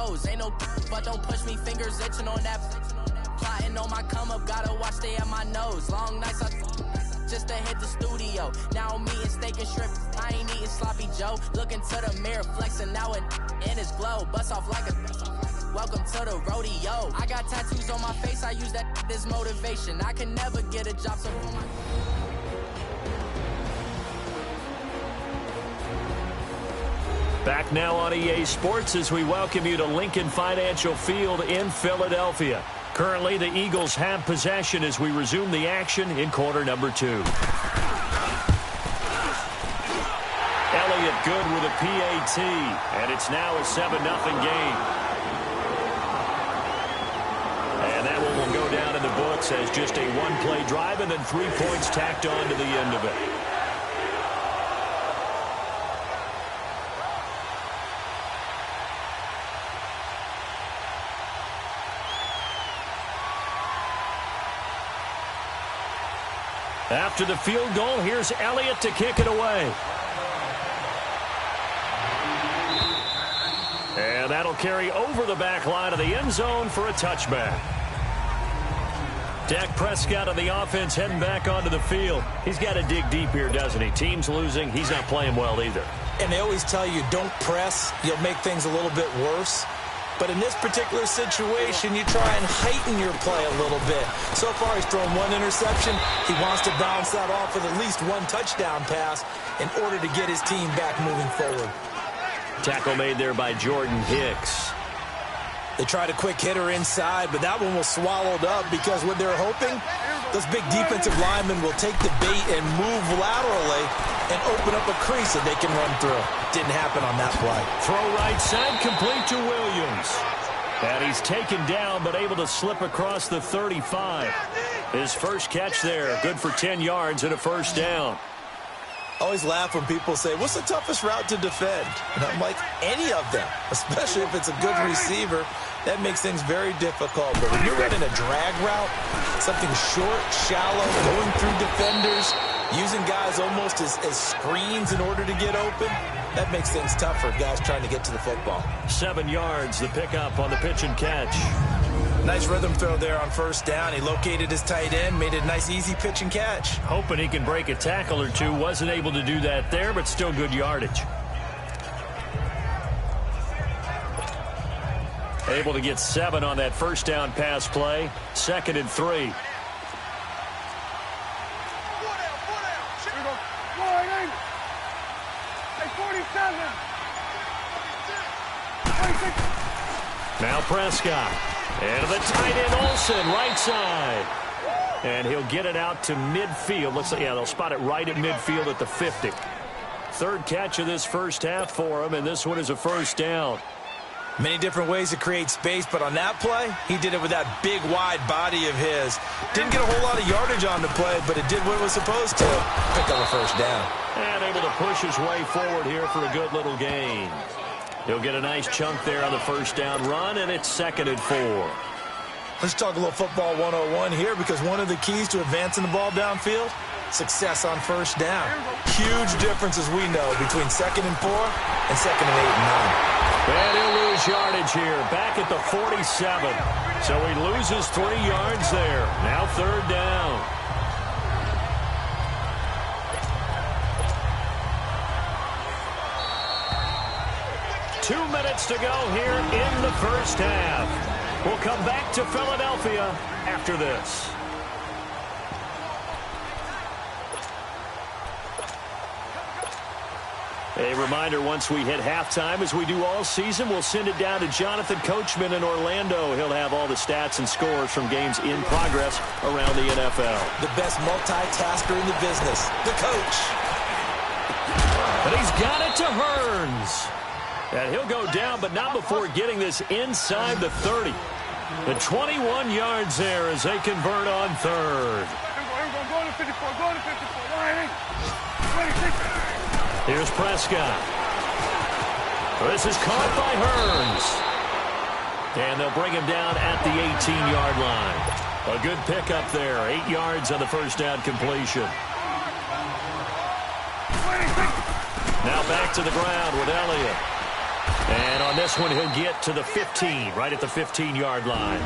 nose. Ain't no but don't push me, fingers itching on that. Plotting on my come up, gotta watch stay at my nose. Long nights just to hit the studio. Now I'm eating steak and shrimp. I ain't eating sloppy Joe. Looking to the mirror, flexing now in his glow. Bust off like a welcome to the rodeo. I got tattoos on my face, I use that as motivation. I can never get a job, so Back now on EA Sports as we welcome you to Lincoln Financial Field in Philadelphia. Currently, the Eagles have possession as we resume the action in quarter number 2. Elliott good with a PAT, and it's now a 7-0 game. And that one will go down in the books as just a one-play drive and then 3 points tacked on to the end of it. After the field goal, here's Elliott to kick it away. And that'll carry over the back line of the end zone for a touchback. Dak Prescott on the offense heading back onto the field. He's got to dig deep here, doesn't he? Team's losing. He's not playing well either. And they always tell you, don't press. You'll make things a little bit worse. But in this particular situation, you try and heighten your play a little bit. So far, he's thrown one interception. He wants to bounce that off with at least one touchdown pass in order to get his team back moving forward. Tackle made there by Jordan Hicks. They tried a quick hitter inside, but that one was swallowed up because what they're hoping, those big defensive linemen will take the bait and move laterally and open up a crease that they can run through. Didn't happen on that play. Throw right side, complete to Williams. And he's taken down, but able to slip across the 35. His first catch there, good for 10 yards and a first down. I always laugh when people say, what's the toughest route to defend? And I'm like, any of them, especially if it's a good receiver. That makes things very difficult. But when you're running a drag route, something short, shallow, going through defenders, using guys almost as screens in order to get open, that makes things tough for guys trying to get to the football. 7 yards, the pickup on the pitch and catch. Nice rhythm throw there on first down. He located his tight end, made it a nice, easy pitch and catch. Hoping he can break a tackle or two. Wasn't able to do that there, but still good yardage. Able to get 7 on that first down pass play. 2nd and 3. Now Prescott. And the tight end Olsen, right side. And he'll get it out to midfield. Looks like, yeah, they'll spot it right at midfield at the 50. Third catch of this first half for him, and this one is a first down. Many different ways to create space, but on that play, he did it with that big, wide body of his. Didn't get a whole lot of yardage on the play, but it did what it was supposed to. Pick up a first down. And able to push his way forward here for a good little gain. He'll get a nice chunk there on the first down run, and it's 2nd and 4. Let's talk a little football 101 here, because one of the keys to advancing the ball downfield, success on first down. Huge difference, as we know, between 2nd and 4 and 2nd and 8 and 9. And he'll lose yardage here, back at the 47. So he loses 3 yards there. Now 3rd down. Two minutes to go here in the first half. We'll come back to Philadelphia after this. A reminder, once we hit halftime, as we do all season, we'll send it down to Jonathan Coachman in Orlando. He'll have all the stats and scores from games in progress around the NFL. The best multitasker in the business, the coach. But he's got it to Hearns. And he'll go down, but not before getting this inside the 30. The 21 yards there as they convert on 3rd. Here's Prescott. This is caught by Hearns. And they'll bring him down at the 18-yard line. A good pickup there. 8 yards on the first down completion. Now back to the ground with Elliott. And on this one, he'll get to the 15, right at the 15-yard line.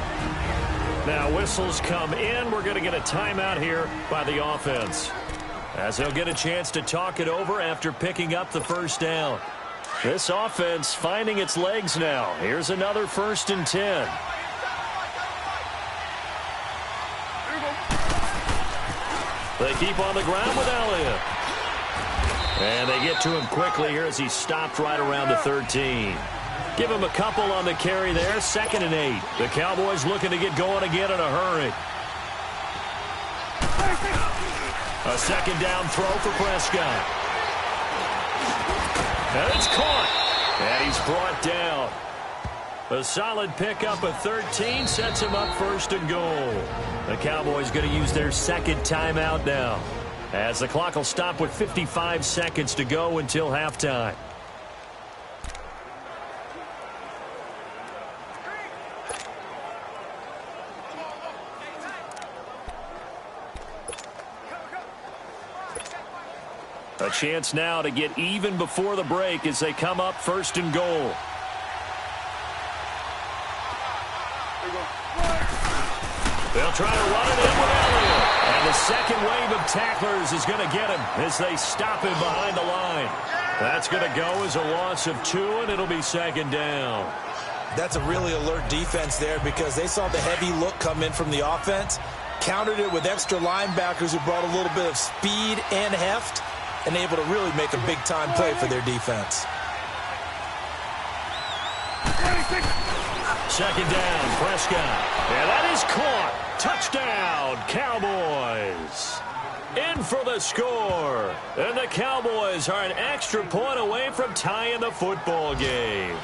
Now, whistles come in. We're going to get a timeout here by the offense, as they'll get a chance to talk it over after picking up the first down. This offense finding its legs now. Here's another 1st and 10. They keep on the ground with Elliott. And they get to him quickly here as he stopped right around the 13. Give him a couple on the carry there. 2nd and 8. The Cowboys looking to get going again in a hurry. A 2nd down throw for Prescott. And it's caught. And he's brought down. A solid pickup of 13 sets him up 1st and goal. The Cowboys going to use their 2nd timeout now, as the clock will stop with 55 seconds to go until halftime. A chance now to get even before the break as they come up 1st and goal. They'll try to run it in with Elliott. And the 2nd wave of tacklers is going to get him as they stop him behind the line. That's going to go as a loss of 2, and it'll be 2nd down. That's a really alert defense there, because they saw the heavy look come in from the offense, countered it with extra linebackers who brought a little bit of speed and heft, and able to really make a big-time play for their defense. 2nd down, Prescott. And that is caught. Touchdown, Cowboys. In for the score. And the Cowboys are an extra point away from tying the football game.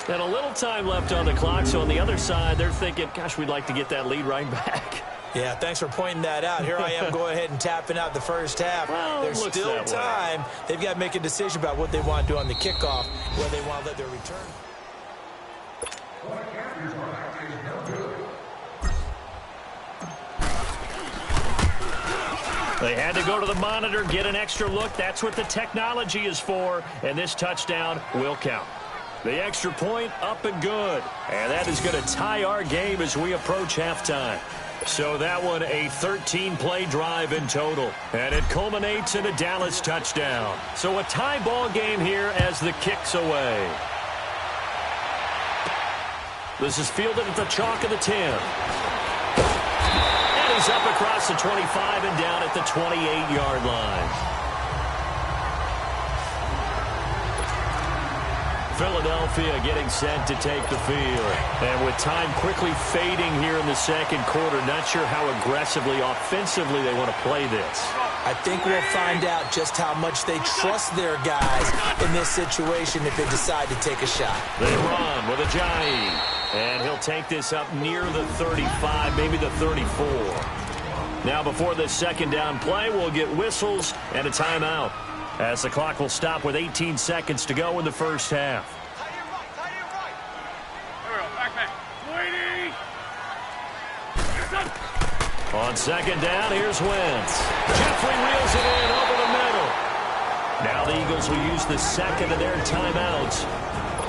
And a little time left on the clock, so on the other side, they're thinking, gosh, we'd like to get that lead right back. Yeah, thanks for pointing that out. Here I am going ahead and tapping out the first half. Well, there's still time. They've got to make a decision about what they want to do on the kickoff, whether they want to let their return. They had to go to the monitor, get an extra look. That's what the technology is for, and this touchdown will count. The extra point up and good, and that is going to tie our game as we approach halftime. So that one a 13-play drive in total, and it culminates in a Dallas touchdown. So a tie ball game here as the kick's away. This is fielded at the chalk of the 10. And he's up across the 25 and down at the 28-yard line. Philadelphia getting set to take the field. And with time quickly fading here in the second quarter, not sure how aggressively, offensively they want to play this. I think we'll find out just how much they trust their guys in this situation if they decide to take a shot. They run with Ajayi. And he'll take this up near the 35, maybe the 34. Now before this second down play, we'll get whistles and a timeout, as the clock will stop with 18 seconds to go in the first half. On second down, here's Wentz. Jeffrey reels it in over the middle. Now the Eagles will use the second of their timeouts,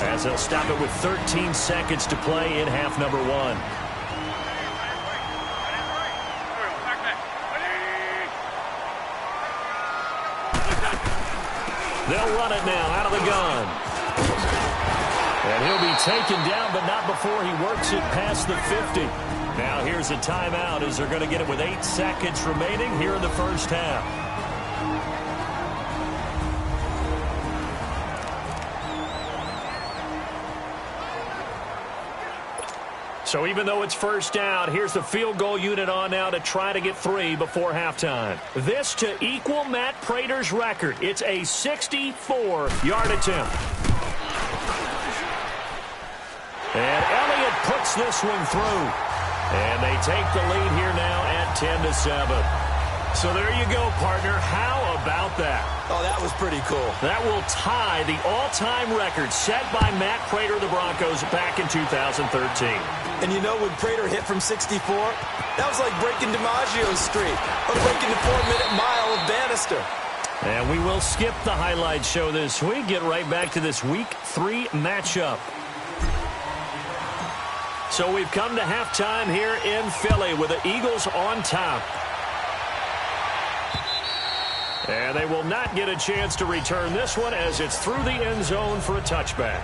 as they'll stop it with 13 seconds to play in half number 1. They'll run it now out of the gun. And he'll be taken down, but not before he works it past the 50. Now here's a timeout as they're going to get it with 8 seconds remaining here in the first half. So even though it's first down, here's the field goal unit on now to try to get 3 before halftime. This to equal Matt Prater's record. It's a 64-yard attempt. And Elliott puts this one through. And they take the lead here now at 10-7. So there you go, partner. How about that? Oh, that was pretty cool. That will tie the all-time record set by Matt Prater of the Broncos back in 2013. And you know, when Prater hit from 64, that was like breaking DiMaggio's streak or breaking the 4-minute mile of Bannister. And we will skip the highlight show this week. Get right back to this Week 3 matchup. So we've come to halftime here in Philly with the Eagles on top. And they will not get a chance to return this one as it's through the end zone for a touchback.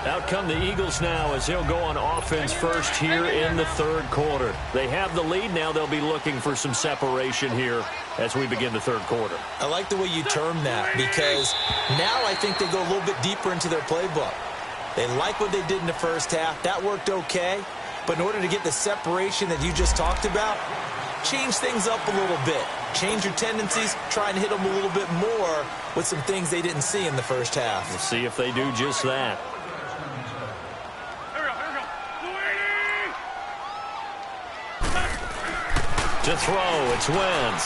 Out come the Eagles now as they'll go on offense first here in the third quarter. They have the lead. Now they'll be looking for some separation here as we begin the third quarter. I like the way you term that because now I think they go a little bit deeper into their playbook. They like what they did in the first half. That worked okay. But in order to get the separation that you just talked about, change things up a little bit. Change your tendencies. Try and hit them a little bit more with some things they didn't see in the first half. We'll see if they do just that. To throw, it's Wentz.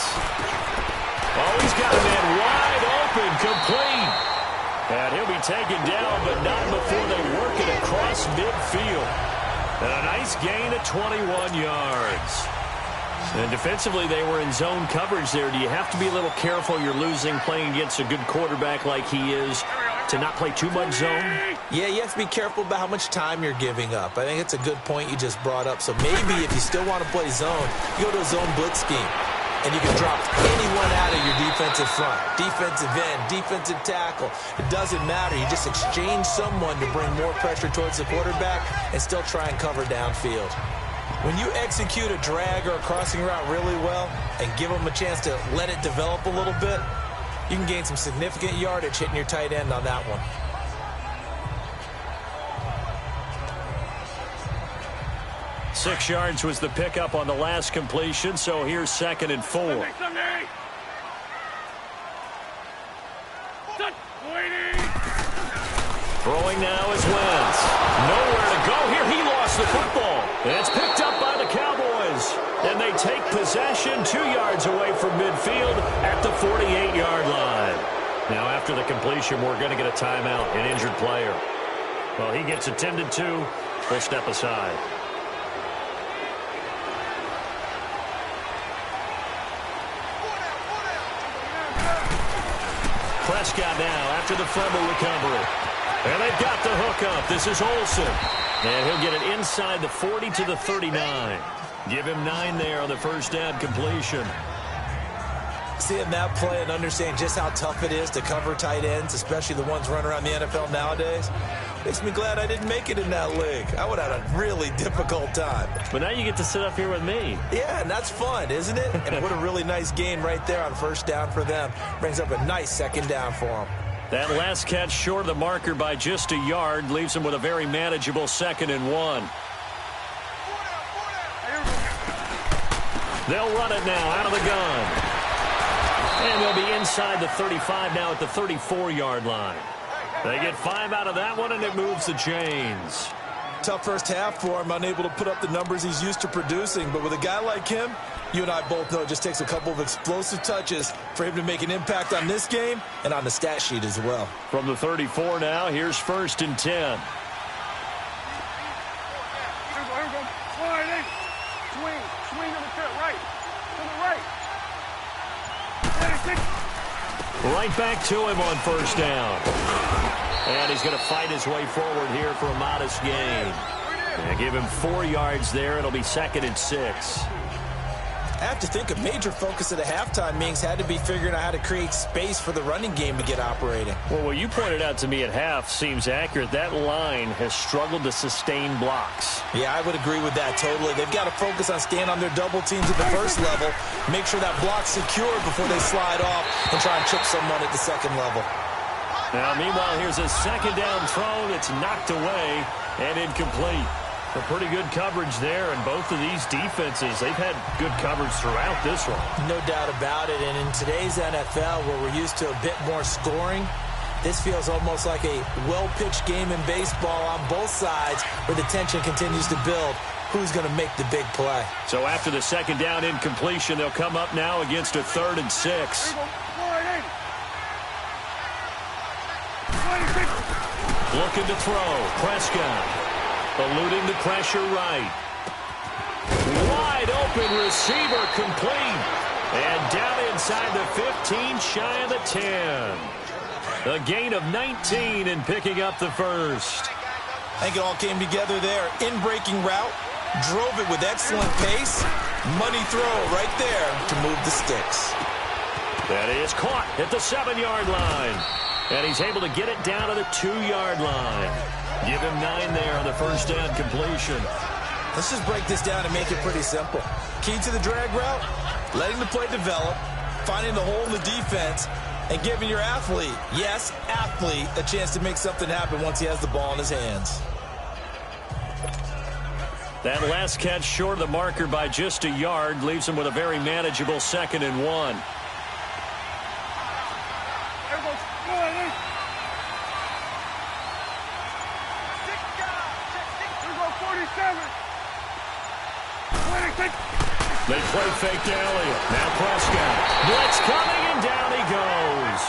Oh, he's got a man wide open, complete. And he'll be taken down, but not before they work it across midfield. And a nice gain of 21 yards. And defensively, they were in zone coverage there. Do you have to be a little careful? You're losing playing against a good quarterback like he is to not play too much zone? Yeah, you have to be careful about how much time you're giving up. I think it's a good point you just brought up. So maybe if you still want to play zone, you go to a zone blitz scheme. And you can drop anyone out of your defensive front. Defensive end, defensive tackle. It doesn't matter. You just exchange someone to bring more pressure towards the quarterback and still try and cover downfield. When you execute a drag or a crossing route really well and give them a chance to let it develop a little bit, you can gain some significant yardage hitting your tight end on that one. Six yards was the pickup on the last completion, so here's 2nd and 4. Throwing now is Wentz. Nowhere to go here. He lost the football. And it's picked up by the Cowboys. And they take possession 2 yards away from midfield at the 48-yard line. Now after the completion, we're going to get a timeout, an injured player. Well, he gets attended to. We'll step aside. Prescott now after the fumble recovery. And they've got the hook up. This is Olsen. And he'll get it inside the 40 to the 39. Give him 9 there on the first down completion. Seeing that play and understanding just how tough it is to cover tight ends, especially the ones running around the NFL nowadays, makes me glad I didn't make it in that league. I would have had a really difficult time. But now you get to sit up here with me. Yeah, and that's fun, isn't it? And what a really nice gain right there on first down for them. Brings up a nice second down for them. That last catch short of the marker by just a yard leaves them with a very manageable 2nd and 1. They'll run it now out of the gun. And they'll be inside the 35 now at the 34-yard line. They get 5 out of that one, and it moves the chains. Tough first half for him, unable to put up the numbers he's used to producing. But with a guy like him, you and I both know it just takes a couple of explosive touches for him to make an impact on this game and on the stat sheet as well. From the 34 now, here's 1st and 10. Right back to him on first down. And he's going to fight his way forward here for a modest gain. And give him 4 yards there. It'll be 2nd and 6. I have to think a major focus of the halftime meetings had to be figuring out how to create space for the running game to get operating. Well, what you pointed out to me at half seems accurate. That line has struggled to sustain blocks. Yeah, I would agree with that totally. They've got to focus on staying on their double teams at the first level, make sure that block's secured before they slide off and try and chip someone at the second level. Now, meanwhile, here's a second down throw that's knocked away and incomplete. A pretty good coverage there, and both of these defenses, they've had good coverage throughout this one. No doubt about it, and in today's NFL, where we're used to a bit more scoring, this feels almost like a well-pitched game in baseball on both sides where the tension continues to build. Who's going to make the big play? So after the second down incompletion, they'll come up now against a 3rd and 6. Looking to throw. Prescott. Eluding the pressure right. Wide open receiver complete. And down inside the 15, shy of the 10. A gain of 19 in picking up the first. I think it all came together there. In-breaking route, drove it with excellent pace. Money throw right there to move the sticks. That is caught at the 7-yard line. And he's able to get it down to the 2-yard line. Give him 9 there on the first down completion. Let's just break this down and make it pretty simple. Key to the drag route, letting the play develop, finding the hole in the defense, and giving your athlete, yes, athlete, a chance to make something happen once he has the ball in his hands. That last catch short of the marker by just a yard leaves him with a very manageable 2nd and 1. They play fake to Elliott. Now Prescott. Blitz coming, and down he goes.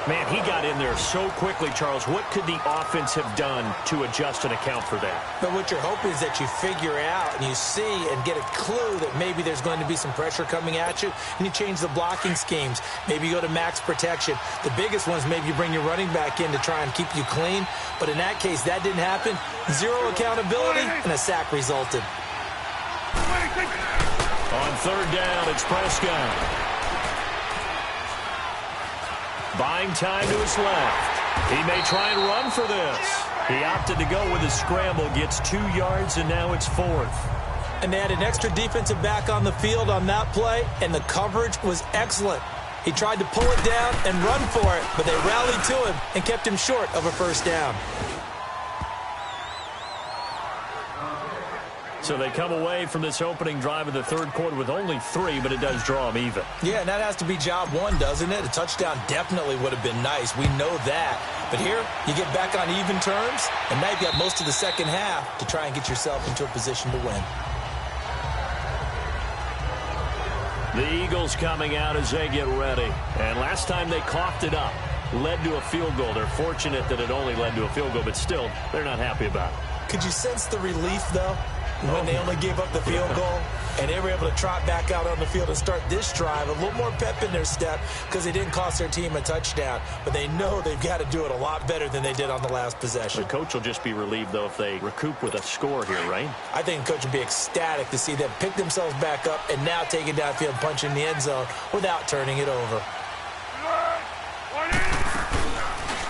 Man, he got in there so quickly, Charles. What could the offense have done to adjust and account for that? But what you're hoping is that you figure out and you see and get a clue that maybe there's going to be some pressure coming at you, and you change the blocking schemes. Maybe you go to max protection. The biggest ones, maybe you bring your running back in to try and keep you clean. But in that case, that didn't happen. Zero accountability, and a sack resulted. On 3rd down, it's Prescott. Buying time to his left. He may try and run for this. He opted to go with a scramble, gets 2 yards, and now it's 4th. And they had an extra defensive back on the field on that play, and the coverage was excellent. He tried to pull it down and run for it, but they rallied to him and kept him short of a first down. So they come away from this opening drive of the 3rd quarter with only 3, but it does draw them even. Yeah, and that has to be job 1, doesn't it? A touchdown definitely would have been nice. We know that. But here, you get back on even terms, and now you've got most of the second half to try and get yourself into a position to win. The Eagles coming out as they get ready. And last time they coughed it up, led to a field goal. They're fortunate that it only led to a field goal, but still, they're not happy about it. Could you sense the relief, though, when they only gave up the field goal and they were able to trot back out on the field and start this drive? A little more pep in their step because they didn't cost their team a touchdown, but they know they've got to do it a lot better than they did on the last possession. The coach will just be relieved, though, if they recoup with a score here, right? I think the coach will be ecstatic to see them pick themselves back up and now take it downfield and punch in the end zone without turning it over.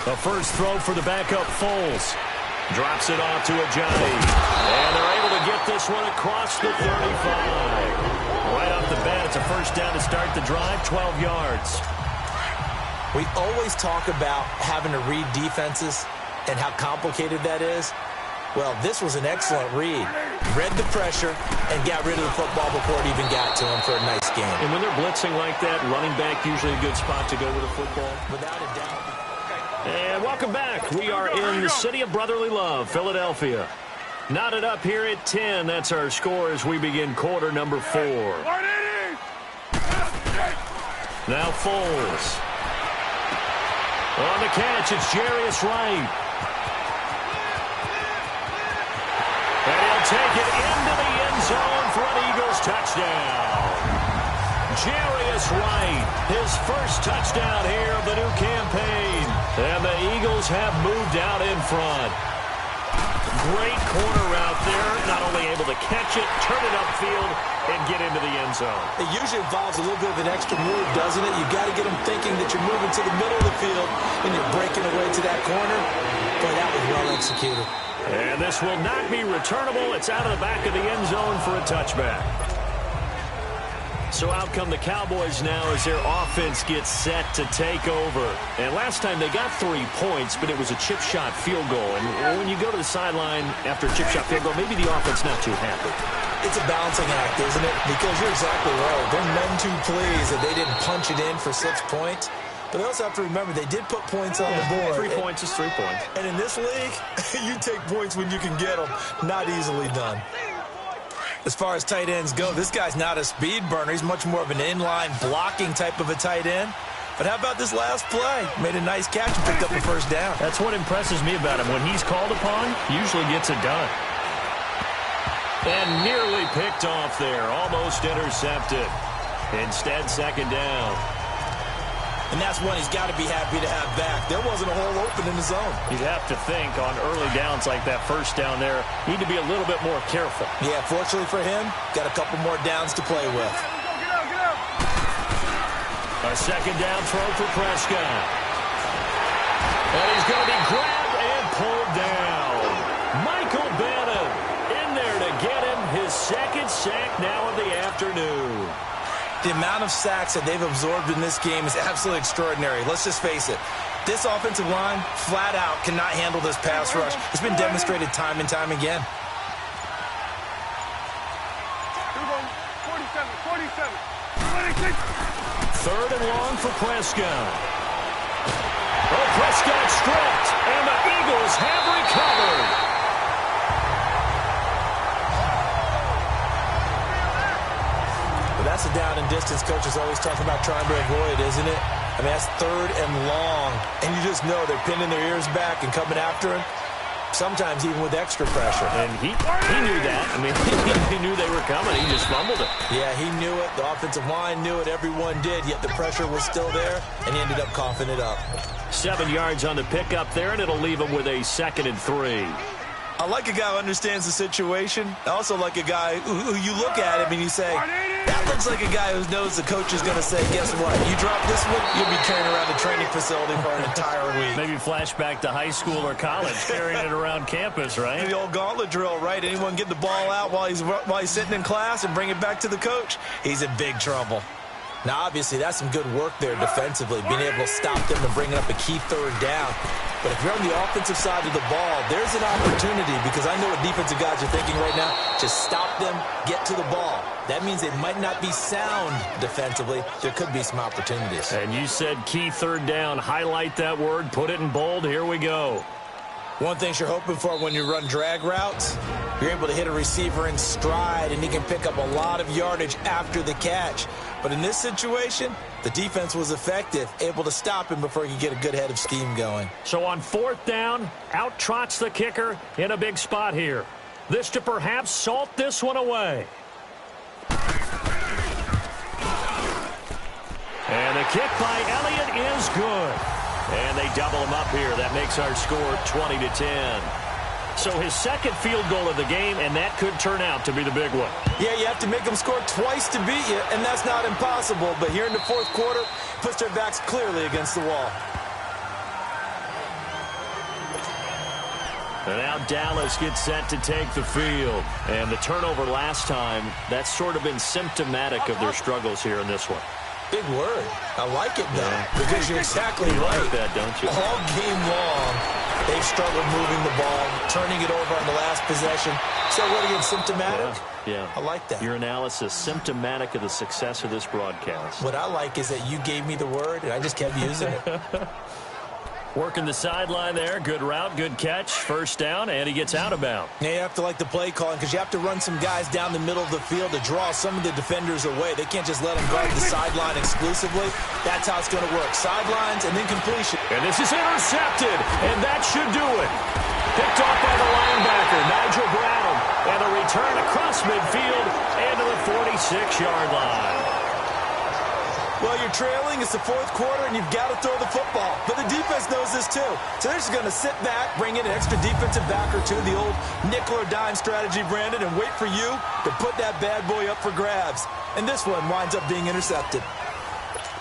The first throw for the backup Foles. Drops it off to Ajayi. And they're able to get this one across the 35. Right off the bat, it's a first down to start the drive, 12 yards. We always talk about having to read defenses and how complicated that is. Well, this was an excellent read. Read the pressure and got rid of the football before it even got to him for a nice game. And when they're blitzing like that, running back usually a good spot to go with a football. Without a doubt. And welcome back. We are in the city of brotherly love, Philadelphia. Knotted up here at 10. That's our score as we begin quarter number 4. Now Foles. On the catch, it's Jarius Wright. And he'll take it into the end zone for an Eagles touchdown. Jarius Wright, his first touchdown here of the new campaign. And the Eagles have moved out in front. Great corner route there. Not only able to catch it, turn it upfield, and get into the end zone. It usually involves a little bit of an extra move, doesn't it? You've got to get them thinking that you're moving to the middle of the field and you're breaking away to that corner. But that was well executed. And this will not be returnable. It's out of the back of the end zone for a touchback. So out come the Cowboys now as their offense gets set to take over. And last time they got 3 points, but it was a chip shot field goal. And when you go to the sideline after a chip shot field goal, maybe the offense not too happy. It's a balancing act, isn't it? Because you're exactly right. They're none too pleased that they didn't punch it in for 6 points. But they also have to remember they did put points on the board. 3 points is 3 points. And in this league, you take points when you can get them. Not easily done. As far as tight ends go, this guy's not a speed burner. He's much more of an inline blocking type of a tight end. But how about this last play? Made a nice catch and picked up a first down. That's what impresses me about him. When he's called upon, usually gets it done. And nearly picked off there. Almost intercepted. Instead, second down. And that's one he's got to be happy to have back. There wasn't a hole open in the zone. You'd have to think on early downs like that first down there, need to be a little bit more careful. Yeah, fortunately for him, got a couple more downs to play with. A second down throw for Prescott. And he's going to be grabbed and pulled down. Michael Bannon in there to get him his second sack now of the afternoon. The amount of sacks that they've absorbed in this game is absolutely extraordinary. Let's just face it. This offensive line, flat out, cannot handle this pass rush. It's been demonstrated time and time again. 47. Third and long for Prescott. Oh, Prescott stripped, and the Eagles have recovered. That's a down and distance coaches always talk about trying to avoid, isn't it? I mean, that's third and long. And you just know they're pinning their ears back and coming after him, sometimes even with extra pressure. And he knew that. I mean, he knew they were coming. He just fumbled it. Yeah, he knew it. The offensive line knew it. Everyone did, yet the pressure was still there, and he ended up coughing it up. 7 yards on the pickup there, and it'll leave him with a 2nd and 3. I like a guy who understands the situation. I also like a guy who you look at him and you say, that looks like a guy who knows the coach is going to say, guess what? You drop this one, you'll be carrying around the training facility for an entire week. Maybe flashback to high school or college, carrying it around campus, right? The old gauntlet drill, right? Anyone get the ball out while he's sitting in class and bring it back to the coach? He's in big trouble. Now, obviously, that's some good work there defensively, being able to stop them and bringing up a key third down. But if you're on the offensive side of the ball, there's an opportunity because I know what defensive guys are thinking right now. Just stop them, get to the ball. That means they might not be sound defensively. There could be some opportunities. And you said key third down. Highlight that word. Put it in bold. Here we go. One thing you're hoping for when you run drag routes, you're able to hit a receiver in stride, and he can pick up a lot of yardage after the catch. But in this situation, the defense was effective, able to stop him before he could get a good head of steam going. So on 4th down, out trots the kicker in a big spot here. This to perhaps salt this one away. And the kick by Elliott is good. And they double him up here. That makes our score 20-10. So his second field goal of the game, and that could turn out to be the big one. Yeah, you have to make them score twice to beat you, and that's not impossible. But here in the 4th quarter, puts their backs clearly against the wall. And now Dallas gets set to take the field. And the turnover last time, that's sort of been symptomatic of their struggles here in this one. Big word. I like it, though, yeah. because you're exactly you right. Like that, don't you? All game long, they've struggled moving the ball, turning it over on the last possession. So what again, symptomatic? Yeah. I like that. Your analysis, symptomatic of the success of this broadcast. What I like is that you gave me the word, and I just kept using it. Working the sideline there. Good route, good catch. First down, and he gets out of bounds. Yeah, you have to like the play calling because you have to run some guys down the middle of the field to draw some of the defenders away. They can't just let them guard the sideline exclusively. That's how it's going to work. Sidelines and then completion. And this is intercepted, and that should do it. Picked off by the linebacker, Nigel Brown. And a return across midfield and to the 46-yard line. Well, you're trailing. It's the 4th quarter, and you've got to throw the football. But the defense knows this, too. So they're just going to sit back, bring in an extra defensive back or two, the old nickel or dime strategy, Brandon, and wait for you to put that bad boy up for grabs. And this one winds up being intercepted.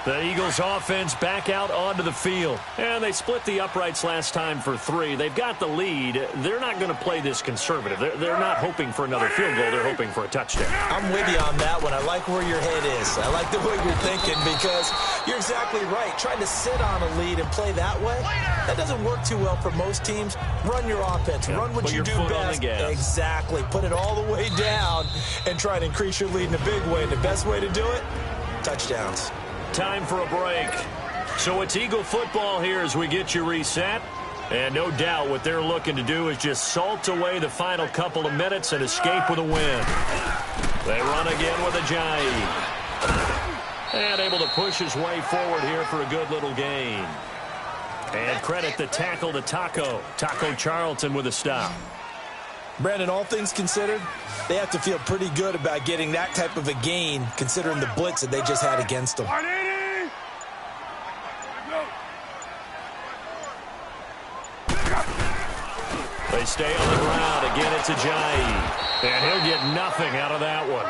The Eagles offense back out onto the field. And they split the uprights last time for 3. They've got the lead. They're not going to play this conservative. They're not hoping for another field goal. They're hoping for a touchdown. I'm with you on that one. I like where your head is. I like the way you're thinking because you're exactly right. Trying to sit on a lead and play that way, that doesn't work too well for most teams. Run your offense. Run what you do best. Exactly. Put it all the way down and try to increase your lead in a big way. And the best way to do it, touchdowns. Time for a break. So it's Eagle football here as we get you reset. And no doubt what they're looking to do is just salt away the final couple of minutes and escape with a win. They run again with Ajayi. And able to push his way forward here for a good little gain. And credit the tackle to Taco. Taco Charlton with a stop. Brandon, all things considered, they have to feel pretty good about getting that type of a gain, considering the blitz that they just had against them. They stay on the ground. Again, it's Ajayi. And he'll get nothing out of that one.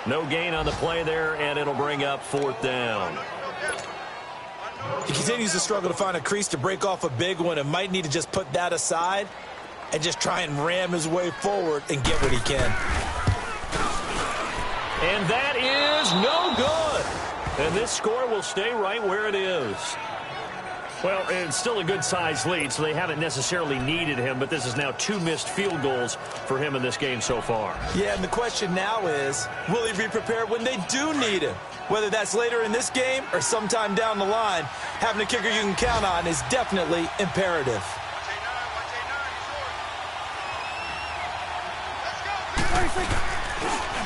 No gain on the play there, and it'll bring up 4th down. He continues to struggle to find a crease to break off a big one and might need to just put that aside and just try and ram his way forward and get what he can. And that is no good. And this score will stay right where it is. Well, it's still a good-sized lead, so they haven't necessarily needed him, but this is now 2 missed field goals for him in this game so far. Yeah, and the question now is, will he be prepared when they do need him? Whether that's later in this game or sometime down the line, having a kicker you can count on is definitely imperative.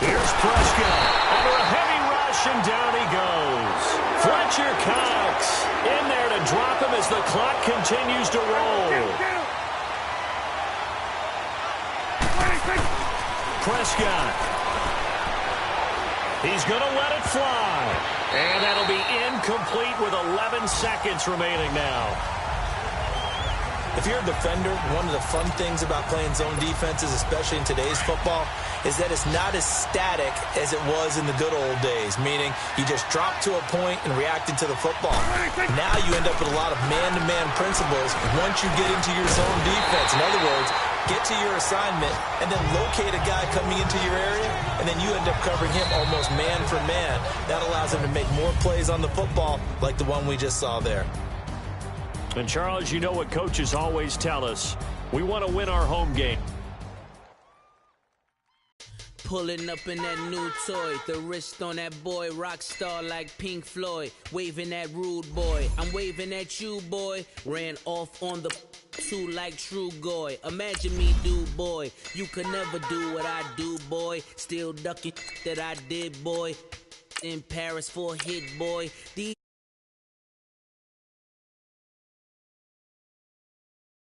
Here's Prescott. Under a heavy rush, and down he goes. Fletcher Cox in there to drop him as the clock continues to roll. Prescott. He's going to let it fly. And that'll be incomplete with 11 seconds remaining now. If you're a defender, one of the fun things about playing zone defenses, especially in today's football, is that it's not as static as it was in the good old days, meaning you just dropped to a point and reacted to the football. Now you end up with a lot of man-to-man principles once you get into your zone defense. In other words, get to your assignment and then locate a guy coming into your area, and then you end up covering him almost man for man. That allows him to make more plays on the football like the one we just saw there. And Charles, you know what coaches always tell us. We want to win our home game. Pulling up in that new toy, the wrist on that boy, rock star like Pink Floyd, waving at rude boy, I'm waving at you boy, ran off on the two like True Goy, imagine me do boy, you could never do what I do boy, still ducking that I did boy, in Paris for a hit boy, these